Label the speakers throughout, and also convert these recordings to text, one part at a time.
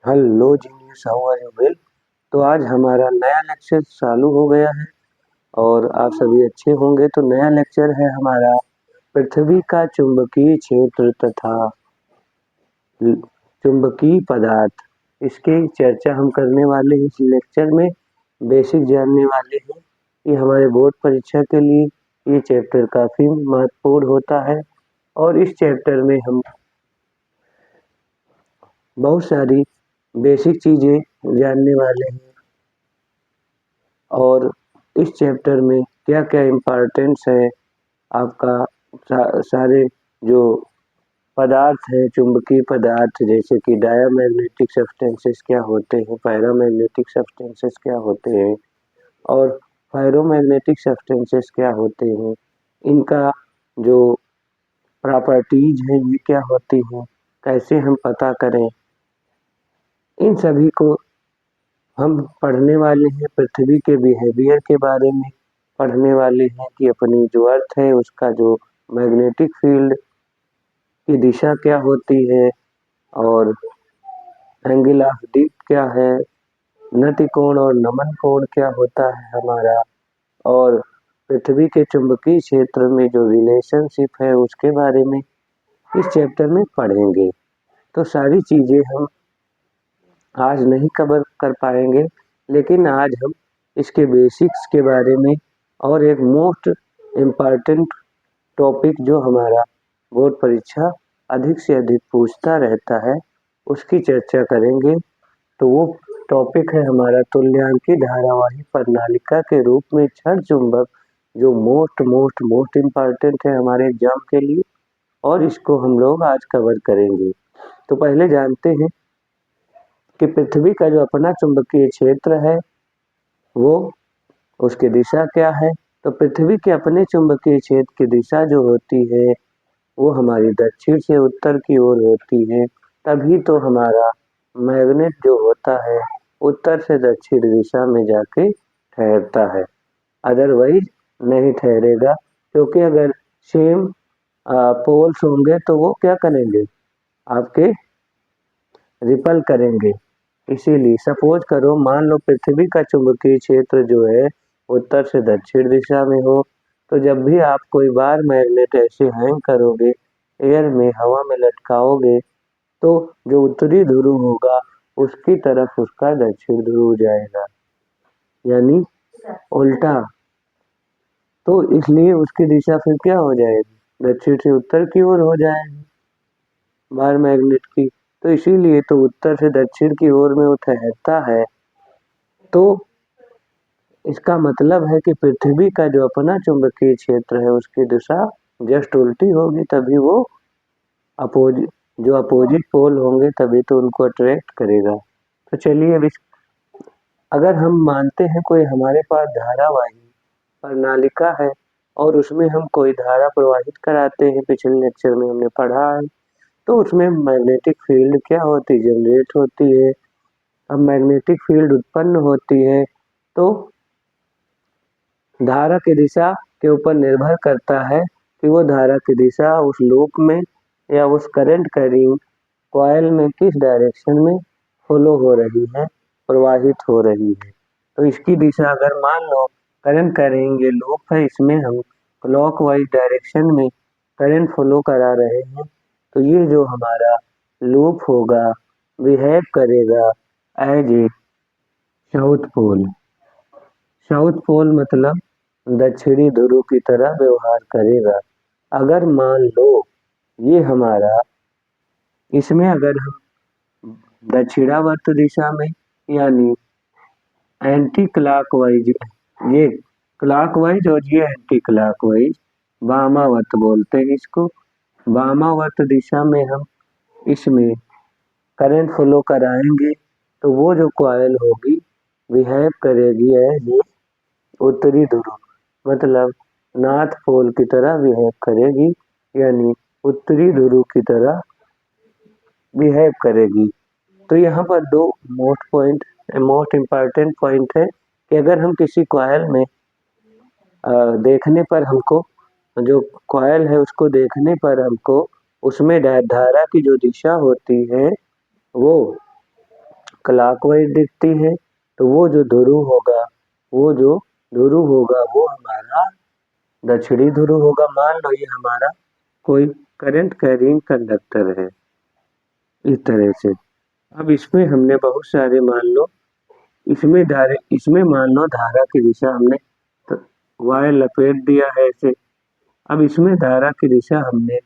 Speaker 1: Hello genius, how are you well. तो आज हमारा नया लेक्चर चालू हो गया है और आप सभी अच्छे होंगे। तो नया लेक्चर है हमारा पृथ्वी का चुंबकीय क्षेत्र तथा चुंबकीय पदार्थ। इसकी चर्चा हम करने वाले हैं इस लेक्चर में। बेसिक जानने वाले हैं कि हमारे बोर्ड परीक्षा के लिए ये चैप्टर काफ़ी महत्वपूर्ण होता है और इस चैप्टर में हम बहुत सारी बेसिक चीज़ें जानने वाले हैं और इस चैप्टर में क्या क्या इम्पोर्टेंस है आपका सारे जो पदार्थ हैं, चुंबकीय पदार्थ जैसे कि डायमैग्नेटिक सब्सटेंसेस क्या होते हैं, पैरामैग्नेटिक सब्सटेंसेस क्या होते हैं और फेरोमैग्नेटिक सब्सटेंसेस क्या होते हैं, इनका जो प्रॉपर्टीज हैं ये क्या होती हैं, कैसे हम पता करें, इन सभी को हम पढ़ने वाले हैं। पृथ्वी के बिहेवियर के बारे में पढ़ने वाले हैं कि अपनी जो अर्थ है उसका जो मैग्नेटिक फील्ड की दिशा क्या होती है और एंगल ऑफ दीप क्या है, नति कोण और नमन कोण क्या होता है हमारा, और पृथ्वी के चुंबकीय क्षेत्र में जो रिलेशनशिप है उसके बारे में इस चैप्टर में पढ़ेंगे। तो सारी चीज़ें हम आज नहीं कवर कर पाएंगे, लेकिन आज हम इसके बेसिक्स के बारे में और एक मोस्ट इम्पॉर्टेंट टॉपिक जो हमारा बोर्ड परीक्षा अधिक से अधिक पूछता रहता है उसकी चर्चा करेंगे। तो वो टॉपिक है हमारा तुल्यांकी धारावाही प्रणालिका के रूप में क्षण चुंबक, जो मोस्ट इम्पॉर्टेंट है हमारे एग्जाम के लिए, और इसको हम लोग आज कवर करेंगे। तो पहले जानते हैं कि पृथ्वी का जो अपना चुंबकीय क्षेत्र है वो उसकी दिशा क्या है। तो पृथ्वी के अपने चुंबकीय क्षेत्र की दिशा जो होती है वो हमारी दक्षिण से उत्तर की ओर होती है, तभी तो हमारा मैग्नेट जो होता है उत्तर से दक्षिण दिशा में जाके ठहरता है, अदरवाइज नहीं ठहरेगा। क्योंकि अगर सेम पोल्स होंगे तो वो क्या करेंगे, आपके रिपल करेंगे। इसीलिए सपोज करो, मान लो पृथ्वी का चुंबकीय क्षेत्र जो है उत्तर से दक्षिण दिशा में हो, तो जब भी आप कोई बार मैग्नेट ऐसे हैंग करोगे, एयर में हवा में लटकाओगे, तो जो उत्तरी ध्रुव होगा उसकी तरफ उसका दक्षिण ध्रुव जाएगा, यानी उल्टा। तो इसलिए उसकी दिशा फिर क्या हो जाएगी, दक्षिण से उत्तर की ओर हो जाएगी बार मैग्नेट की। तो इसीलिए तो उत्तर से दक्षिण की ओर में वो ठहरता है। तो इसका मतलब है कि पृथ्वी का जो अपना चुंबकीय क्षेत्र है उसकी दिशा जस्ट उल्टी होगी, तभी वो अपोजिट पोल होंगे तभी तो उनको अट्रैक्ट करेगा। तो चलिए अब अगर हम मानते हैं कोई हमारे पास धारावाही प्रणालिका है और उसमें हम कोई धारा प्रवाहित कराते हैं, पिछले लेक्चर में हमने पढ़ा है, तो उसमें मैग्नेटिक फील्ड क्या होती है, जनरेट होती है। अब मैग्नेटिक फील्ड उत्पन्न होती है तो धारा की दिशा के ऊपर निर्भर करता है कि वो धारा की दिशा उस लूप में या उस करंट कैरिंग कॉइल में किस डायरेक्शन में फॉलो हो रही है, प्रवाहित हो रही है। तो इसकी दिशा अगर मान लो करंट कैरिंग ये लूप है, इसमें हम क्लॉकवाइज डायरेक्शन में करंट फॉलो करा रहे हैं, तो ये जो हमारा लूप होगा बिहेव करेगा as a south pole. South pole मतलब दक्षिणी ध्रुव की तरह व्यवहार करेगा। अगर मान लो ये हमारा, इसमें अगर हम दक्षिणावर्त दिशा में यानी एंटी क्लॉकवाइज, ये क्लॉकवाइज और ये एंटी क्लॉकवाइज, वामावर्त बोलते हैं इसको, वामावर्त दिशा में हम इसमें करंट फ्लो कराएंगे तो वो जो कॉइल होगी बिहेव करेगी एज ए उत्तरी ध्रुव, मतलब नॉर्थ पोल की तरह बिहेव करेगी, यानी उत्तरी ध्रुव की तरह बिहेव करेगी। तो यहाँ पर दो मोस्ट इम्पॉर्टेंट पॉइंट है कि अगर हम किसी कॉइल में देखने पर हमको, जो कॉइल है उसको देखने पर हमको उसमें धारा की जो दिशा होती है वो क्लॉकवाइज दिखती है तो वो जो ध्रुव होगा वो हमारा दक्षिणी ध्रुव होगा। मान लो ये हमारा कोई करंट कैरिंग कंडक्टर है इस तरह से। अब इसमें हमने बहुत सारे मान लो इसमें मान लो धारा की दिशा हमने वायर लपेट दिया है ऐसे। अब इसमें धारा की दिशा हमने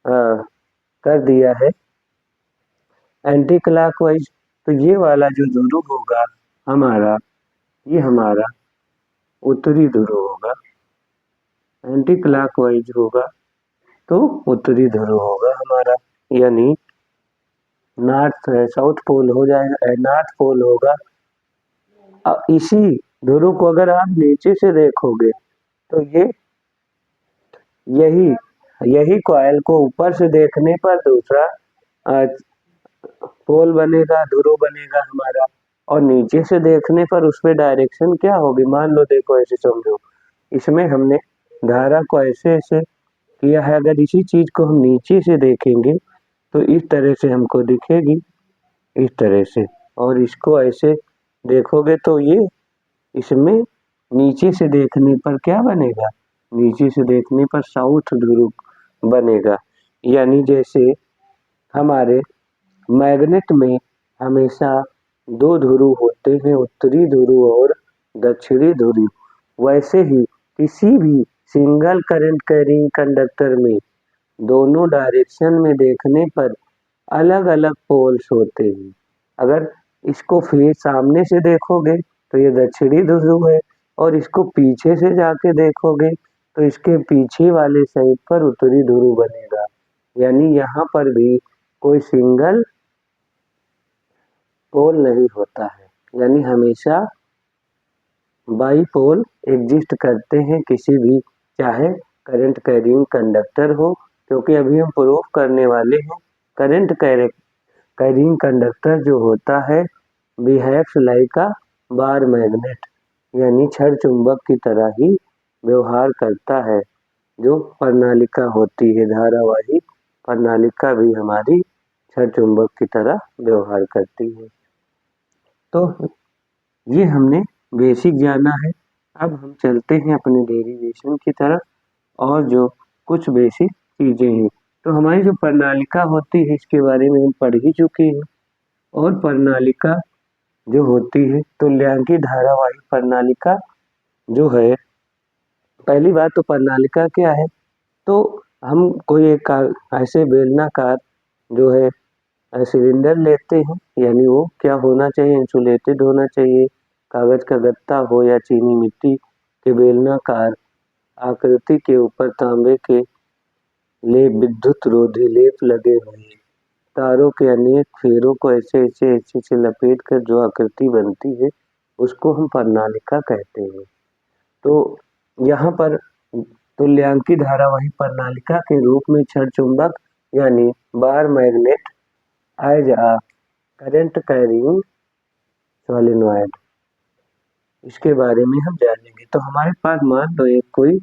Speaker 1: कर दिया है एंटी क्लॉकवाइज। तो ये वाला जो ध्रुव होगा हमारा, ये हमारा उत्तरी ध्रुव होगा। एंटी क्लॉकवाइज होगा तो उत्तरी ध्रुव होगा हमारा, यानी नॉर्थ साउथ पोल हो जाएगा, नॉर्थ पोल होगा। इसी ध्रुव को अगर आप नीचे से देखोगे तो यही कॉइल को ऊपर से देखने पर दूसरा पोल बनेगा, ध्रुव बनेगा हमारा। और नीचे से देखने पर उसमें डायरेक्शन क्या होगी, मान लो देखो ऐसे समझो, इसमें हमने धारा को ऐसे किया है। अगर इसी चीज को हम नीचे से देखेंगे तो इस तरह से हमको दिखेगी, इस तरह से। और इसको ऐसे देखोगे तो ये इसमें नीचे से देखने पर क्या बनेगा, नीचे से देखने पर साउथ ध्रुव बनेगा। यानी जैसे हमारे मैग्नेट में हमेशा दो ध्रुव होते हैं, उत्तरी ध्रुव और दक्षिणी ध्रुव, वैसे ही किसी भी सिंगल करंट कैरिंग कंडक्टर में दोनों डायरेक्शन में देखने पर अलग अलग पोल्स होते हैं। अगर इसको फिर सामने से देखोगे तो ये दक्षिणी ध्रुव है, और इसको पीछे से जाके देखोगे तो इसके पीछे वाले साइड पर उत्तरी ध्रुव बनेगा। यानी यहाँ पर भी कोई सिंगल पोल नहीं होता है, यानी हमेशा बाईपोल एग्जिस्ट करते हैं किसी भी, चाहे करंट कैरिंग कंडक्टर हो। क्योंकि अभी हम प्रूव करने वाले हैं करंट कैरिंग कंडक्टर जो होता है बिहेव्स लाइक अ बार मैग्नेट, यानी छड़ चुंबक की तरह ही व्यवहार करता है। जो प्रणालिका होती है धारावाही प्रणालिका भी हमारी छड़ चुंबक की तरह व्यवहार करती है। तो ये हमने बेसिक जाना है। अब हम चलते हैं अपने डेरिवेशन की तरफ, और जो कुछ बेसिक चीजें हैं। तो हमारी जो प्रणालिका होती है इसके बारे में हम पढ़ ही चुके हैं। और प्रणालिका जो होती है तुल्यांकी धारावाही प्रणालिका जो है, पहली बात तो प्रणालिका क्या है, तो हम कोई एक ऐसे बेलनाकार जो है सिलेंडर लेते हैं, यानी वो क्या होना चाहिए, इंसुलेटेड होना चाहिए, कागज का गत्ता हो या चीनी मिट्टी के बेलनाकार आकृति के ऊपर तांबे के विद्युत रोधी लेप लगे हुए तारों के अनेक फेरों को ऐसे लपेट कर जो आकृति बनती है उसको हम प्रणालिका कहते हैं। तो यहाँ पर तुल्यांकी धारावाही प्रणालिका के रूप में छड़ चुंबक यानी bar magnet as a current carrying solenoid, इसके बारे में हम जानेंगे। तो हमारे पास मान लो एक कोई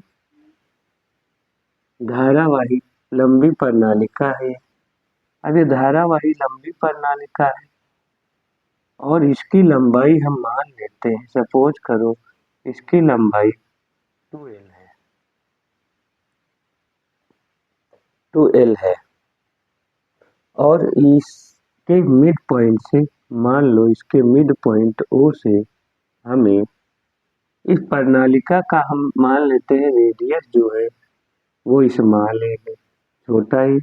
Speaker 1: धारावाही लंबी प्रणालिका है। अब ये धारावाही लंबी प्रणालिका है और इसकी लंबाई हम मान लेते हैं, सपोज करो इसकी लंबाई 2L है, 2L है। और इसके मिड पॉइंट से, मान लो इसके मिड पॉइंट O से हमें इस प्रणालिका का हम मान लेते हैं रेडियस जो है वो स्मॉल है, छोटा ही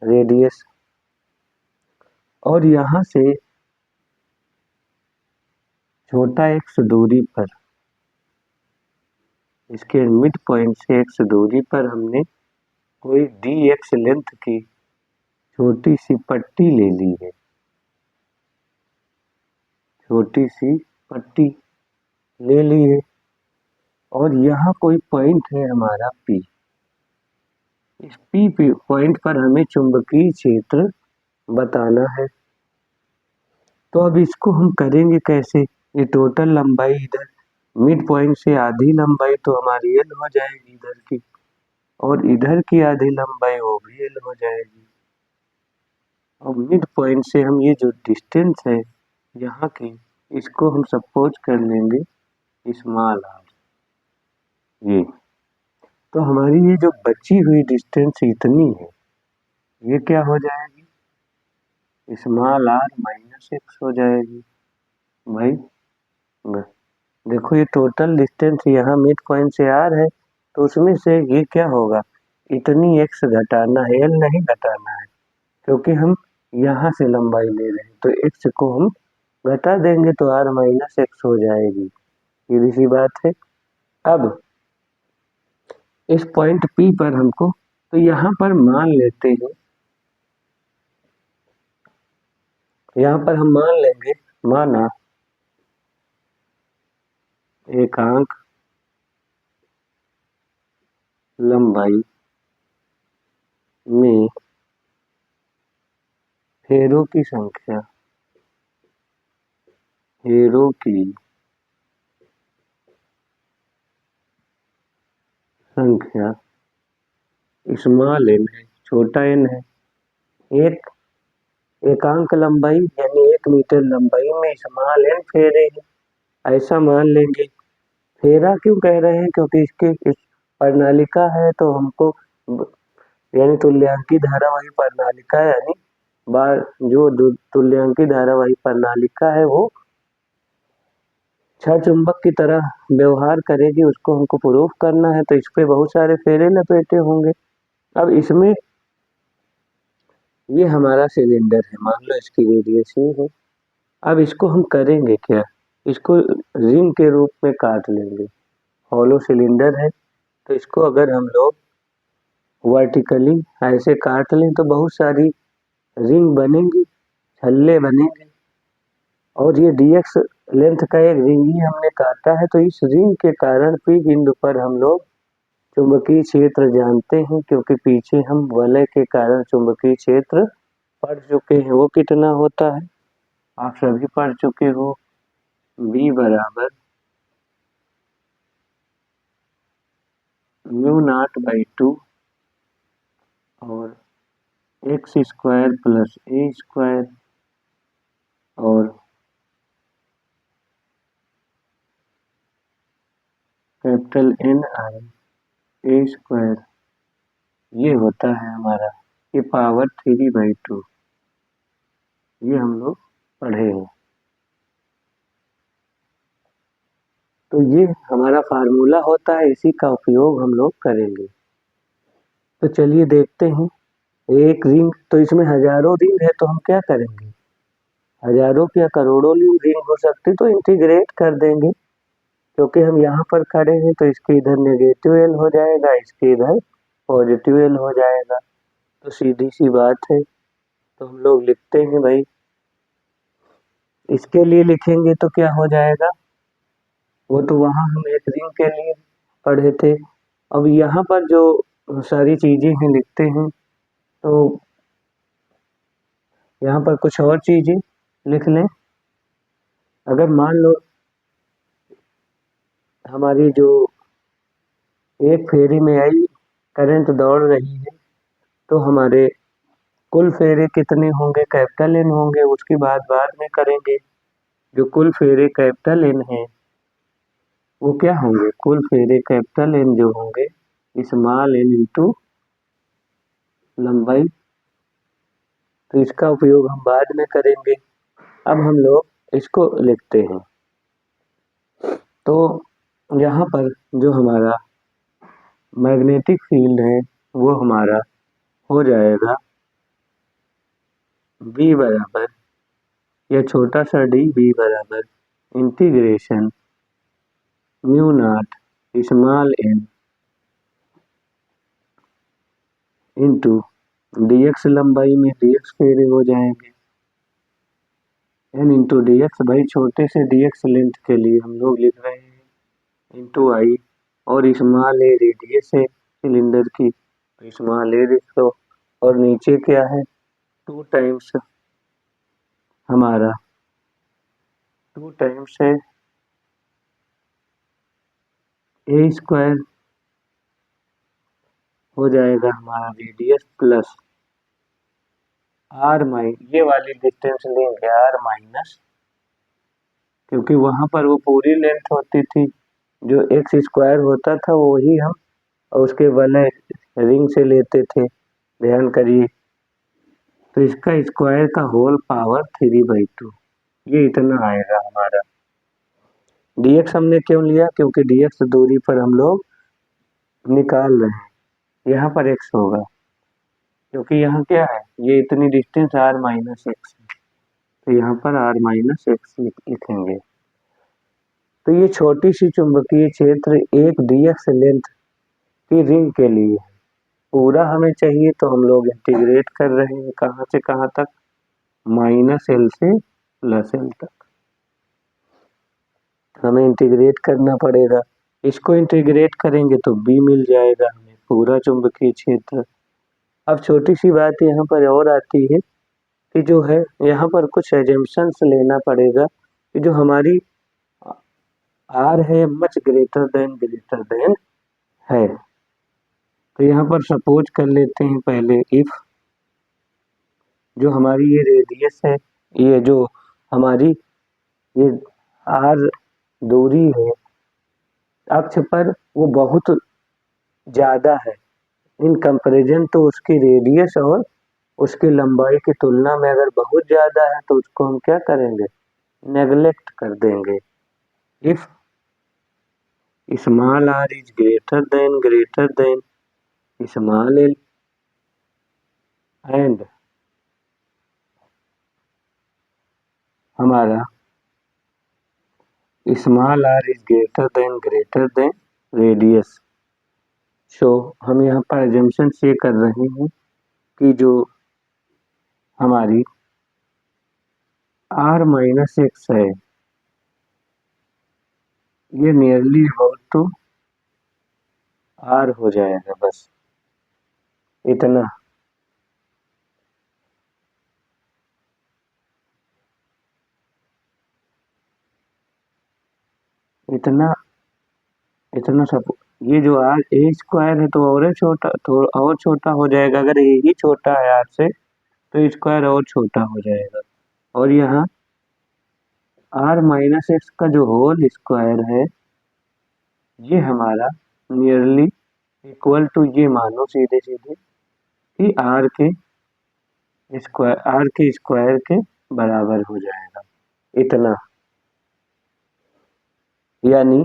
Speaker 1: रेडियस। और यहाँ से छोटा x दूरी पर, इसके मिड पॉइंट से x दूरी पर हमने कोई dx लेंथ की छोटी सी पट्टी ले ली है, छोटी सी पट्टी ले ली है। और यहाँ कोई पॉइंट है हमारा P, इस P पॉइंट पर हमें चुंबकीय क्षेत्र बताना है। तो अब इसको हम करेंगे कैसे, ये टोटल लंबाई इधर मिड पॉइंट से आधी लंबाई तो हमारी L हो जाएगी इधर की, और इधर की आधी लंबाई वो भी L हो जाएगी। और मिड पॉइंट से हम ये जो डिस्टेंस है यहाँ की, इसको हम सपोज कर लेंगे स्मॉल आर, ये। तो हमारी ये जो बची हुई डिस्टेंस इतनी है, ये क्या हो जाएगी, स्मॉल आर माइनस एक्स हो जाएगी भाई। देखो ये टोटल डिस्टेंस यहाँ मिड पॉइंट से आर है, तो उसमें से ये क्या होगा, इतनी एक्स घटाना है, एल नहीं घटाना है, क्योंकि हम यहाँ से लंबाई ले रहे हैं, तो एक्स को हम घटा देंगे तो आर माइनस एक्स हो जाएगी, सीधी सी बात है। अब इस पॉइंट पी पर हमको, तो यहाँ पर मान लेते हैं, यहाँ पर हम मान लेंगे, माना एकांक लंबाई में फेरों की संख्या, फेरों की संख्या स्मॉल एन है, छोटा एन है। एक एकांक लंबाई यानी 1 मीटर लंबाई में स्मॉल एन फेरे हैं, ऐसा मान लेंगे। फेरा क्यों कह रहे हैं, क्योंकि इसके इस प्रणालिका है, तो हमको यानी तुल्यांकी धारावाही प्रणालिका, यानी बार जो तुल्यांकी धारावाही प्रणालिका है वो छड़ चुंबक की तरह व्यवहार करेगी, उसको हमको प्रूफ करना है, तो इस पे बहुत सारे फेरे लपेटे होंगे। अब इसमें ये हमारा सिलेंडर है, मान लो इसकी रेडियस ये है। अब इसको हम करेंगे क्या, इसको रिंग के रूप में काट लेंगे, हॉलो सिलेंडर है, तो इसको अगर हम लोग वर्टिकली ऐसे काट लें तो बहुत सारी रिंग बनेंगी, छल्ले बनेंगे। और ये dx लेंथ का एक रिंग ही हमने काटा है, तो इस रिंग के कारण पी बिंदु पर हम लोग चुंबकीय क्षेत्र जानते हैं, क्योंकि पीछे हम वलय के कारण चुंबकीय क्षेत्र पढ़ चुके हैं। वो कितना होता है आप सभी पढ़ चुके हो, B बराबर μ0/2 और एक्स स्क्वायर प्लस ए स्क्वायर और कैपिटल NI ए स्क्वायर, ये होता है हमारा, ये पावर 3/2, ये हम लोग पढ़े हैं। तो ये हमारा फार्मूला होता है, इसी का उपयोग हम लोग करेंगे। तो चलिए देखते हैं, एक रिंग, तो इसमें हजारों रिंग है, तो हम क्या करेंगे, हजारों या करोड़ों रिंग हो सकती, तो इंटीग्रेट कर देंगे, क्योंकि हम यहाँ पर खड़े हैं, तो इसके इधर नेगेटिव एल हो जाएगा, इसके इधर पॉजिटिव एल हो जाएगा, तो सीधी सी बात है। तो हम लोग लिखते हैं भाई, इसके लिए लिखेंगे तो क्या हो जाएगा, वो तो वहाँ हम एक रिंग के लिए पढ़े थे। अब यहाँ पर जो सारी चीजें हैं लिखते हैं, तो यहाँ पर कुछ और चीजें लिख लें। अगर मान लो हमारी जो एक फेरी में आई करंट दौड़ रही है, तो हमारे कुल फेरे कितने होंगे, कैपिटल एन होंगे, उसकी बात बाद में करेंगे। जो कुल फेरे कैपिटल एन है वो क्या होंगे, कुल फेरे कैपिटल एन जो होंगे स्मॉल एन इंटू लंबाई, तो इसका उपयोग हम बाद में करेंगे। अब हम लोग इसको लिखते हैं, तो यहाँ पर जो हमारा मैग्नेटिक फील्ड है वो हमारा हो जाएगा B बराबर, या छोटा सा d, B बराबर integration μ0 small n into dx, लंबाई में dx फेरे हो जाएंगे, n इंटू dx, भाई छोटे से dx लेंथ के लिए हम लोग लिख रहे हैं, इंटू आई, और स्मॉल ए रेडियस है सिलेंडर की, तो स्मॉल ए लिख दो, और नीचे क्या है 2 टाइम्स हमारा, 2 टाइम्स है ए स्क्वायर हो जाएगा हमारा रेडियस प्लस आर माइन ये वाली डिस्टेंस लेंगे आर माइनस, क्योंकि वहां पर वो पूरी लेंथ होती थी, जो एक्स स्क्वायर होता था वही हम उसके बने रिंग से लेते थे, ध्यान करिए। तो इसका स्क्वायर का होल पावर 3/2, ये इतना आएगा हमारा। dx हमने क्यों लिया, क्योंकि dx दूरी पर हम लोग निकाल रहे हैं, यहाँ पर x होगा, क्योंकि यहाँ क्या है, ये इतनी डिस्टेंस r माइनस एक्स है, तो यहाँ पर r माइनस एक्स लिखेंगे। तो ये छोटी सी चुंबकीय क्षेत्र एक dx लेंथ की रिंग के लिए है। पूरा हमें चाहिए तो हम लोग इंटीग्रेट कर रहे हैं, कहाँ से कहाँ तक, -l से +l तक हमें इंटीग्रेट करना पड़ेगा। इसको इंटीग्रेट करेंगे तो b मिल जाएगा हमें, पूरा चुंबकीय क्षेत्र। अब छोटी सी बात यहाँ पर और आती है कि जो है यहाँ पर कुछ एजम्पशंस लेना पड़ेगा कि जो हमारी r है मच ग्रेटर देन है। तो यहाँ पर सपोज कर लेते हैं पहले, इफ जो हमारी ये रेडियस है, ये जो हमारी ये r दूरी है अक्ष पर, वो बहुत ज़्यादा है इन कंपैरिजन तो उसकी रेडियस और उसकी लंबाई की तुलना में अगर बहुत ज़्यादा है तो उसको हम क्या करेंगे, नेगलेक्ट कर देंगे। If small r is greater than small l and हमारा small r is greater than radius, so हम यहाँ पर एजम्पशन ये कर रहे हैं कि जो हमारी r माइनस एक्स है ये नियरली अबाउट टू r हो जाएगा, बस इतना। इतना इतना सब, ये जो r a स्क्वायर है तो और छोटा, तो और छोटा हो जाएगा, अगर a ही छोटा है r से तो स्क्वायर और छोटा हो जाएगा। और यहाँ r माइनस एक्स का जो होल स्क्वायर है ये हमारा नियरली इक्वल टू, ये मानो सीधे सीधे कि r के स्क्वायर के बराबर हो जाएगा, इतना। यानी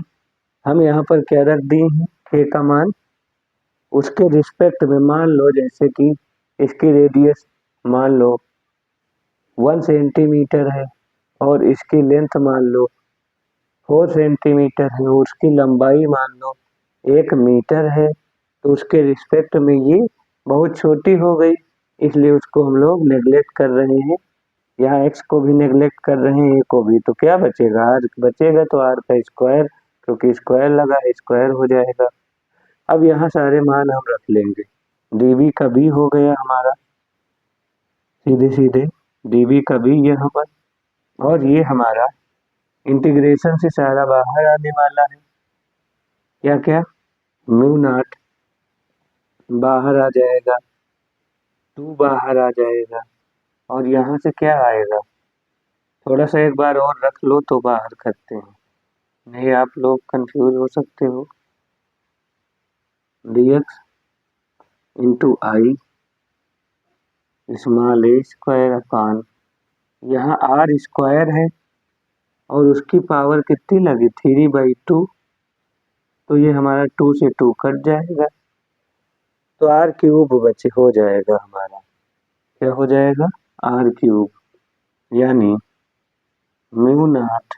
Speaker 1: हम यहाँ पर क्या रख दिए हैं, k का मान उसके रिस्पेक्ट में, मान लो जैसे कि इसकी रेडियस मान लो 1 सेंटीमीटर है और इसकी लेंथ मान लो 4 सेंटीमीटर है और उसकी लंबाई मान लो 1 मीटर है, तो उसके रिस्पेक्ट में ये बहुत छोटी हो गई, इसलिए उसको हम लोग नेग्लेक्ट कर रहे हैं। यहाँ x को भी नेग्लेक्ट कर रहे हैं, a को भी, तो क्या बचेगा, r बचेगा, तो r का स्क्वायर, क्योंकि स्क्वायर लगा है स्क्वायर हो जाएगा। अब यहाँ सारे मान हम रख लेंगे, dv का b हो गया हमारा, सीधे सीधे dv का b यहाँ पर, और ये हमारा इंटीग्रेशन से सारा बाहर आने वाला है, क्या क्या, म्यू नॉट बाहर आ जाएगा, 2 बाहर आ जाएगा, और यहाँ से क्या आएगा, थोड़ा सा एक बार और रख लो तो बाहर करते हैं, नहीं आप लोग कंफ्यूज हो सकते हो। dx into I small a square upon, यहाँ r स्क्वायर है और उसकी पावर कितनी लगी, 3/2, तो ये हमारा 2 से 2 कट जाएगा, तो r क्यूब बचे हो जाएगा हमारा, क्या हो जाएगा, r क्यूब, यानी mu naught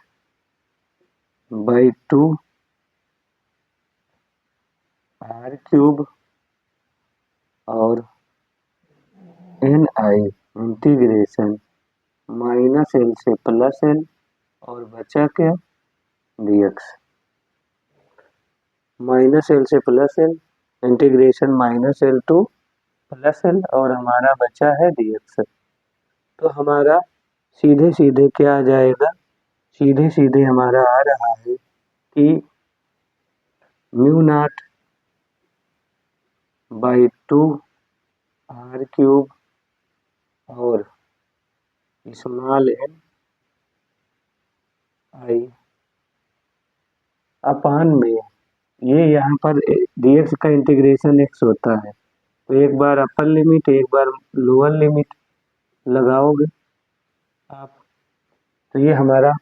Speaker 1: by 2 r cube और एन आई इंटीग्रेशन -l से +l और बचा क्या, dx, -l से +l integration -l to +l और हमारा बचा है dx। तो हमारा सीधे सीधे क्या आ जाएगा, सीधे सीधे हमारा आ रहा है कि mu naught by 2 r cube और स्मॉल एन आई अपान में ये यहाँ पर dx का इंटीग्रेशन x होता है, तो एक बार अपर लिमिट एक बार लोअर लिमिट लगाओगे आप, तो ये हमारा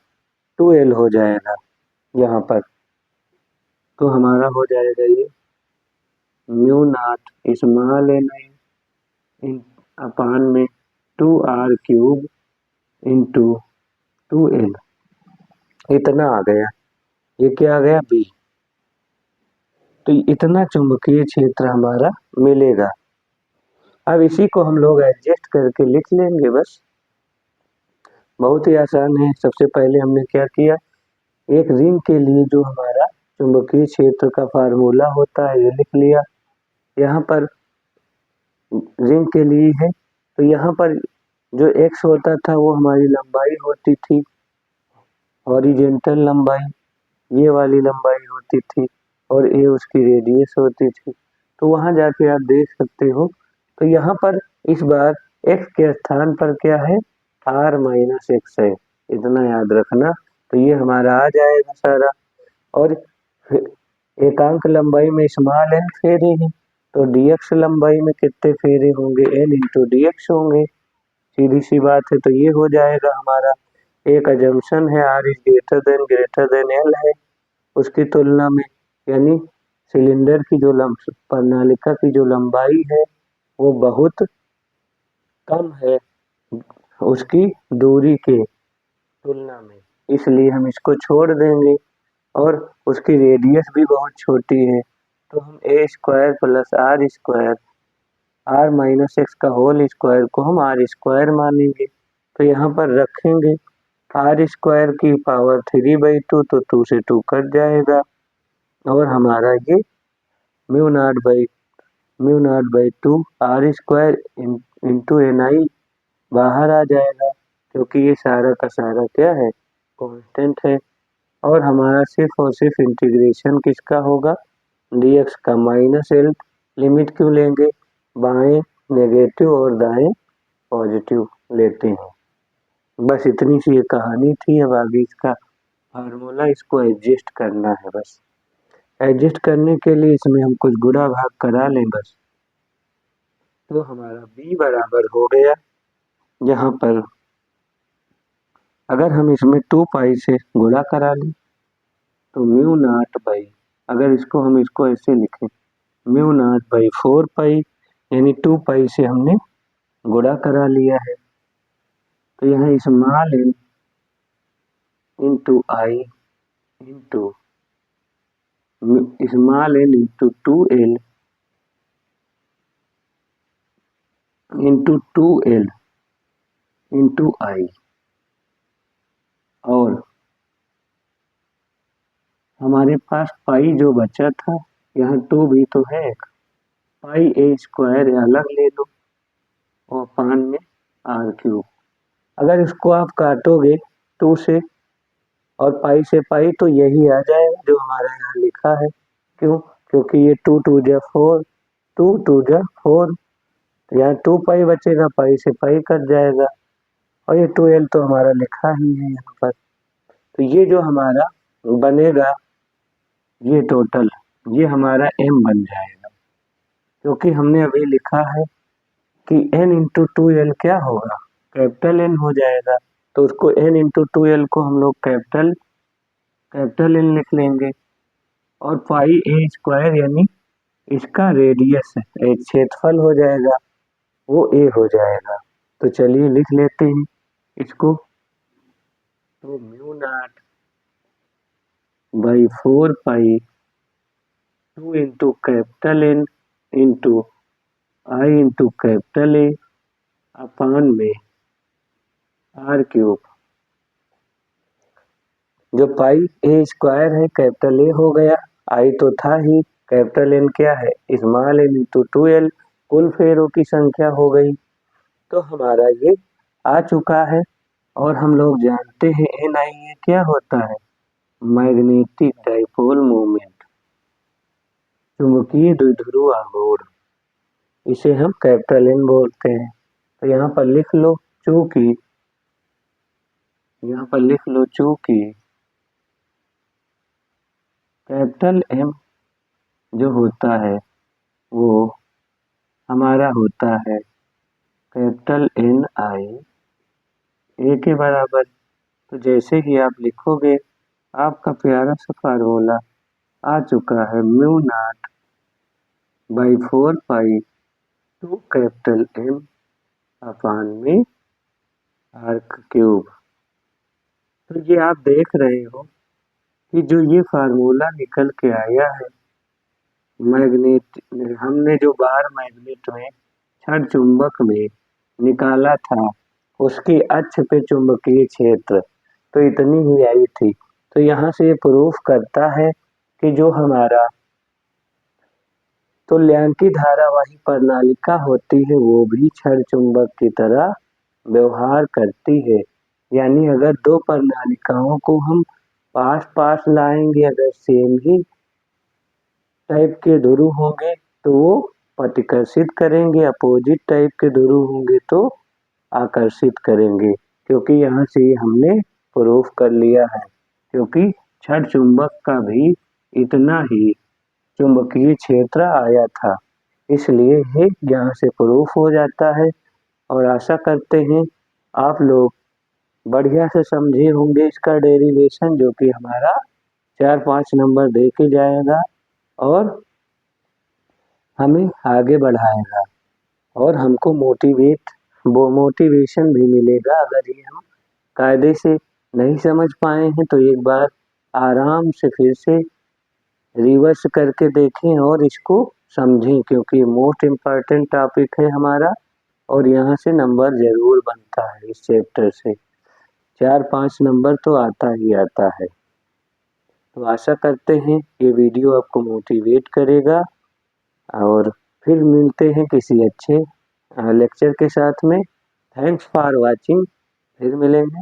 Speaker 1: 2l हो जाएगा यहाँ पर। तो हमारा हो जाएगा ये म्यू नॉट स्मॉल एन आई इन अपान में 2r³ इंटू 2l, इतना आ गया। ये क्या आ गया b। तो इतना चुंबकीय क्षेत्र हमारा मिलेगा। अब इसी को हम लोग एडजस्ट करके लिख लेंगे बस, बहुत ही आसान है। सबसे पहले हमने क्या किया, एक रिंग के लिए जो हमारा चुंबकीय क्षेत्र का फार्मूला होता है ये लिख लिया। यहाँ पर रिंग के लिए है, तो यहाँ पर जो x होता था वो हमारी लंबाई होती थी, हॉरिजेंटल लंबाई ये वाली लंबाई होती थी, और a उसकी रेडियस होती थी। तो वहाँ जाके आप देख सकते हो। तो यहाँ पर इस बार x के स्थान पर क्या है, r-x है, इतना याद रखना। तो ये हमारा आ जाएगा सारा। और एकांक लंबाई में स्मॉल n फेरे हैं, तो dx लंबाई में कितने फेरे होंगे, n इंटू dx होंगे, सीधी सी बात है। तो ये हो जाएगा हमारा। एक अजम्पशन है r is greater then l है उसकी तुलना में, यानी सिलेंडर की जो प्रणालिका की जो लंबाई है वो बहुत कम है उसकी दूरी के तुलना में, इसलिए हम इसको छोड़ देंगे। और उसकी रेडियस भी बहुत छोटी है, तो हम a² प्लस r² r-x का होल स्क्वायर को हम r² मानेंगे। तो यहाँ पर रखेंगे r² की पावर 3/2, तो 2 से 2 कट जाएगा, और हमारा ये mu naught by 2 r² into ni बाहर आ जाएगा, क्योंकि ये सारा का सारा क्या है, कांस्टेंट है। और हमारा सिर्फ और सिर्फ इंटीग्रेशन किसका होगा, dx का। -l लिमिट क्यों लेंगे, बाएं नेगेटिव और दाएं पॉजिटिव लेते हैं। बस इतनी सी ये कहानी थी। अब आगे इसका फार्मूला, इसको एडजस्ट करना है बस। एडजस्ट करने के लिए इसमें हम कुछ गुणा भाग करा लें बस, तो हमारा b बराबर हो गया। यहाँ पर अगर हम इसमें 2 पाई से गुणा करा लें तो म्यू नॉट बाई, अगर हम इसको ऐसे लिखें, म्यू नॉट बाई 4 पाई, यानी 2 पाई से हमने गुणा करा लिया है। तो यहाँ small n into I into small n into 2l into 2l into I, और हमारे पास पाई जो बचा था, यहाँ 2 भी तो है, पाई a² अलग ले लो और अपान में r³। अगर इसको आप काटोगे 2 से और पाई से पाई, तो यही आ जाएगा जो हमारा यहाँ लिखा है। क्यों, क्योंकि ये 2 2 जा 4, 2 2 जा 4, यहाँ 2 पाई बचेगा, पाई से पाई कट जाएगा, और ये 2l तो हमारा लिखा ही है यहाँ पर। तो ये जो हमारा बनेगा ये टोटल, ये हमारा m बन जाएगा, क्योंकि हमने अभी लिखा है कि n इंटू 2l क्या होगा, कैपिटल N हो जाएगा। तो उसको n इंटू 2l को हम लोग कैपिटल N लिख लेंगे, और पाई a² यानी इसका रेडियस है, क्षेत्रफल हो जाएगा, वो a हो जाएगा। तो चलिए लिख लेते हैं इसको। तो mu naught by 4 pi 2 into capital N into I into capital A अपान में r³। जो पाई a² है कैपिटल A हो गया, आई तो था ही, कैपिटल N क्या है, स्मॉल n इंटू 2l, कुल फेरों की संख्या हो गई। तो हमारा ये आ चुका है। और हम लोग जानते हैं ni ये क्या होता है, मैग्नेटिक डाइपोल मोमेंट, चुंबकीय द्विध्रुव आघूर्ण, इसे हम कैपिटल N बोलते हैं। तो यहाँ पर लिख लो चूंकि, यहाँ पर लिख लो चूंकि कैपिटल M जो होता है वो हमारा होता है कैपिटल NI A के बराबर। तो जैसे ही आप लिखोगे आपका प्यारा सा फार्मूला आ चुका है, mu naught by 4 pi two capital M upon में आर्क क्यूब। तो ये आप देख रहे हो कि जो ये फार्मूला निकल के आया है मैग्नेट, हमने जो बार मैग्नेट में छड़ चुंबक में निकाला था उसकी अक्ष पे चुंबकीय क्षेत्र तो इतनी ही आई थी। तो यहाँ से ये प्रूफ करता है कि जो हमारा तुल्यांकी धारावाही प्रणालिका होती है वो भी छड़ चुंबक की तरह व्यवहार करती है। यानी अगर दो प्रणालिकाओं को हम पास पास लाएंगे, अगर सेम ही टाइप के ध्रुव होंगे तो वो प्रतिकर्षित करेंगे, अपोजिट टाइप के ध्रुव होंगे तो आकर्षित करेंगे। क्योंकि यहाँ से हमने प्रूफ कर लिया है, क्योंकि छड़ चुंबक का भी इतना ही चुंबकीय क्षेत्र आया था, इसलिए ये यहाँ से प्रूफ हो जाता है। और आशा करते हैं आप लोग बढ़िया से समझे होंगे इसका डेरिवेशन, जो कि हमारा 4-5 नंबर दे के जाएगा और हमें आगे बढ़ाएगा और हमको मोटिवेशन भी मिलेगा। अगर ये हम कायदे से नहीं समझ पाए हैं तो एक बार आराम से फिर से रिवर्स करके देखें और इसको समझें, क्योंकि मोस्ट इम्पॉर्टेंट टॉपिक है हमारा और यहाँ से नंबर ज़रूर बनता है। इस चैप्टर से 4-5 नंबर तो आता ही आता है। तो आशा करते हैं ये वीडियो आपको मोटिवेट करेगा और फिर मिलते हैं किसी अच्छे लेक्चर के साथ में। थैंक्स फॉर वाचिंग, फिर मिलेंगे।